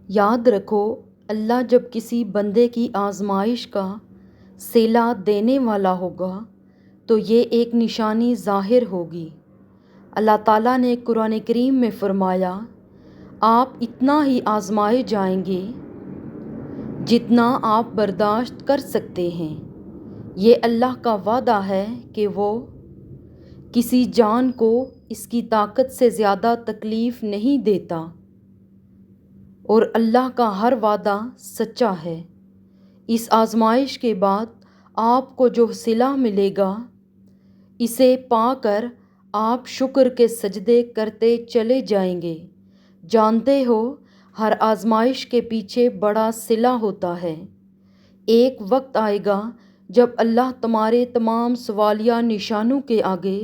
یاد رکھو، اللہ جب کسی بندے کی آزمائش کا صلہ دینے والا ہوگا تو یہ ایک نشانی ظاہر ہوگی۔ اللہ تعالیٰ نے قرآن کریم میں فرمایا، آپ اتنا ہی آزمائے جائیں گے جتنا آپ برداشت کر سکتے ہیں۔ یہ اللہ کا وعدہ ہے کہ وہ کسی جان کو اس کی طاقت سے زیادہ تکلیف نہیں دیتا، اور اللہ کا ہر وعدہ سچا ہے۔ اس آزمائش کے بعد آپ کو جو صلہ ملے گا، اسے پا کر آپ شکر کے سجدے کرتے چلے جائیں گے۔ جانتے ہو، ہر آزمائش کے پیچھے بڑا صلہ ہوتا ہے۔ ایک وقت آئے گا جب اللہ تمہارے تمام سوالیہ نشانوں کے آگے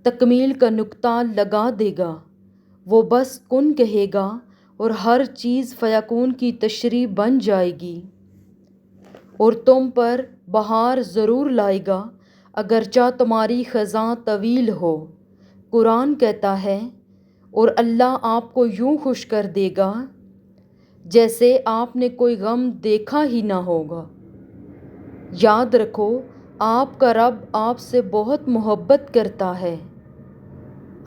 تکمیل کا نقطہ لگا دے گا۔ وہ بس کن کہے گا اور ہر چیز فیکون کی تشریح بن جائے گی، اور تم پر بہار ضرور لائے گا اگرچہ تمہاری خزاں طویل ہو۔ قرآن کہتا ہے، اور اللہ آپ کو یوں خوش کر دے گا جیسے آپ نے کوئی غم دیکھا ہی نہ ہوگا۔ یاد رکھو، آپ کا رب آپ سے بہت محبت کرتا ہے۔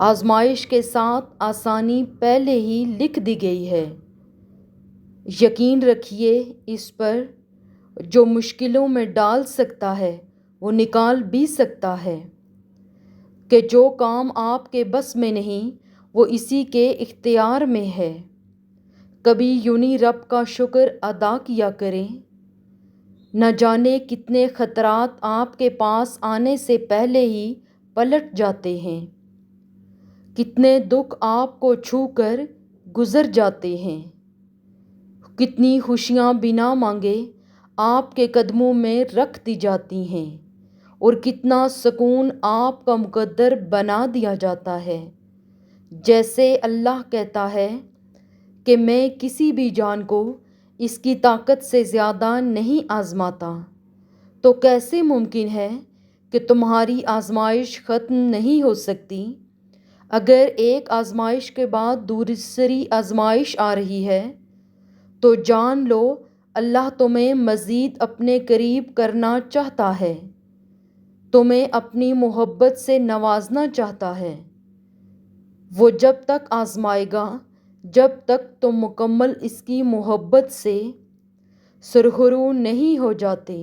آزمائش کے ساتھ آسانی پہلے ہی لکھ دی گئی ہے۔ یقین رکھیے اس پر، جو مشکلوں میں ڈال سکتا ہے وہ نکال بھی سکتا ہے، کہ جو کام آپ کے بس میں نہیں وہ اسی کے اختیار میں ہے۔ کبھی یونہی رب کا شکر ادا کیا کریں۔ نہ جانے کتنے خطرات آپ کے پاس آنے سے پہلے ہی پلٹ جاتے ہیں، کتنے دکھ آپ کو چھو کر گزر جاتے ہیں، کتنی خوشیاں بنا مانگے آپ کے قدموں میں رکھ دی جاتی ہیں، اور کتنا سکون آپ کا مقدر بنا دیا جاتا ہے۔ جیسے اللہ کہتا ہے کہ میں کسی بھی جان کو اس کی طاقت سے زیادہ نہیں آزماتا، تو کیسے ممکن ہے کہ تمہاری آزمائش ختم نہیں ہو سکتی؟ اگر ایک آزمائش کے بعد دوسری آزمائش آ رہی ہے تو جان لو اللہ تمہیں مزید اپنے قریب کرنا چاہتا ہے، تمہیں اپنی محبت سے نوازنا چاہتا ہے۔ وہ جب تک آزمائے گا جب تک تم مکمل اس کی محبت سے سرخرو نہیں ہو جاتے۔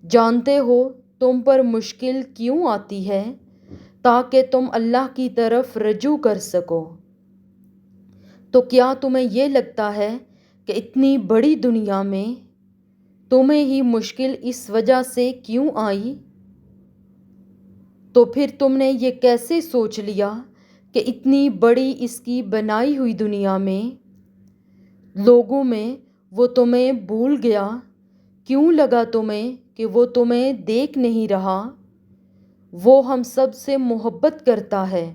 جانتے ہو تم پر مشکل کیوں آتی ہے؟ تاکہ تم اللہ کی طرف رجوع کر سکو۔ تو کیا تمہیں یہ لگتا ہے کہ اتنی بڑی دنیا میں تمہیں ہی مشکل اس وجہ سے کیوں آئی؟ تو پھر تم نے یہ کیسے سوچ لیا کہ اتنی بڑی اس کی بنائی ہوئی دنیا میں لوگوں میں وہ تمہیں بھول گیا؟ کیوں لگا تمہیں کہ وہ تمہیں دیکھ نہیں رہا؟ وہ ہم سب سے محبت کرتا ہے،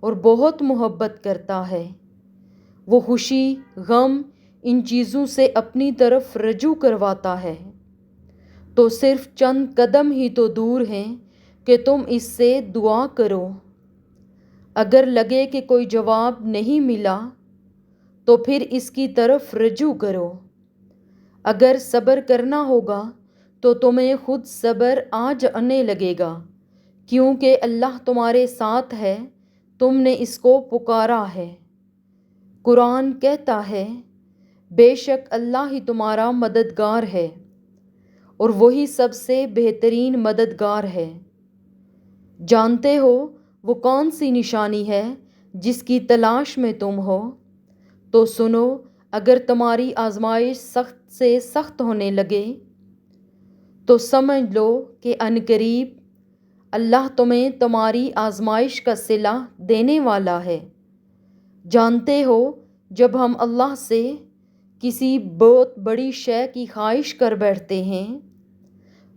اور بہت محبت کرتا ہے۔ وہ خوشی، غم، ان چیزوں سے اپنی طرف رجوع کرواتا ہے، تو صرف چند قدم ہی تو دور ہیں کہ تم اس سے دعا کرو۔ اگر لگے کہ کوئی جواب نہیں ملا تو پھر اس کی طرف رجوع کرو۔ اگر صبر کرنا ہوگا تو تمہیں خود صبر آ جانے لگے گا، کیونکہ اللہ تمہارے ساتھ ہے، تم نے اس کو پکارا ہے۔ قرآن کہتا ہے، بے شک اللہ ہی تمہارا مددگار ہے، اور وہی سب سے بہترین مددگار ہے۔ جانتے ہو وہ کون سی نشانی ہے جس کی تلاش میں تم ہو؟ تو سنو، اگر تمہاری آزمائش سخت سے سخت ہونے لگے تو سمجھ لو کہ عنقریب اللہ تمہیں تمہاری آزمائش کا صلہ دینے والا ہے۔ جانتے ہو جب ہم اللہ سے کسی بہت بڑی شے کی خواہش کر بیٹھتے ہیں،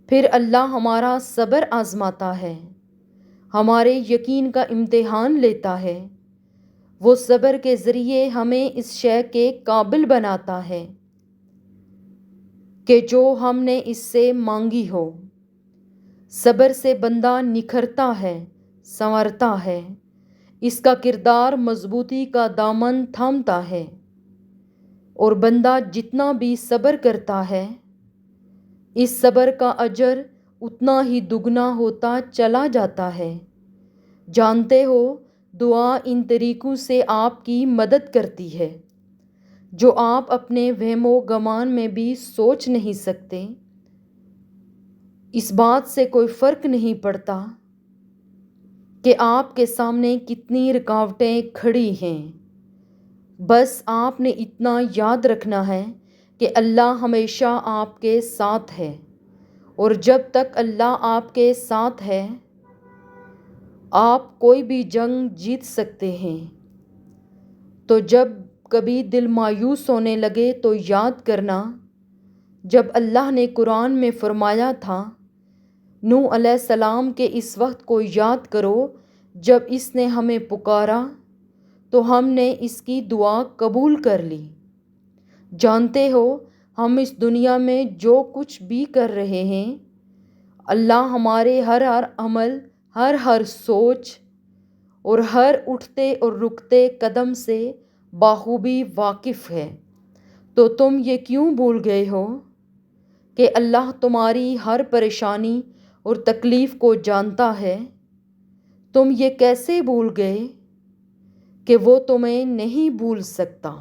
پھر اللہ ہمارا صبر آزماتا ہے، ہمارے یقین کا امتحان لیتا ہے۔ وہ صبر کے ذریعے ہمیں اس شے کے قابل بناتا ہے کہ جو ہم نے اس سے مانگی ہو۔ صبر سے بندہ نکھرتا ہے، سنورتا ہے، اس کا کردار مضبوطی کا دامن تھامتا ہے۔ اور بندہ جتنا بھی صبر کرتا ہے اس صبر کا اجر اتنا ہی دگنا ہوتا چلا جاتا ہے۔ جانتے ہو دعا ان طریقوں سے آپ کی مدد کرتی ہے جو آپ اپنے وہم و گمان میں بھی سوچ نہیں سکتے۔ اس بات سے کوئی فرق نہیں پڑتا کہ آپ کے سامنے کتنی رکاوٹیں کھڑی ہیں، بس آپ نے اتنا یاد رکھنا ہے کہ اللہ ہمیشہ آپ کے ساتھ ہے، اور جب تک اللہ آپ کے ساتھ ہے آپ کوئی بھی جنگ جیت سکتے ہیں۔ تو جب کبھی دل مایوس ہونے لگے تو یاد کرنا جب اللہ نے قرآن میں فرمایا تھا نوح علیہ السلام کے اس وقت کو یاد کرو جب اس نے ہمیں پکارا تو ہم نے اس کی دعا قبول کر لی۔ جانتے ہو ہم اس دنیا میں جو کچھ بھی کر رہے ہیں اللہ ہمارے ہر عمل، ہر سوچ اور ہر اٹھتے اور رکتے قدم سے بخوبی واقف ہے۔ تو تم یہ کیوں بھول گئے ہو کہ اللہ تمہاری ہر پریشانی اور تکلیف کو جانتا ہے؟ تم یہ کیسے بھول گئے کہ وہ تمہیں نہیں بھول سکتا؟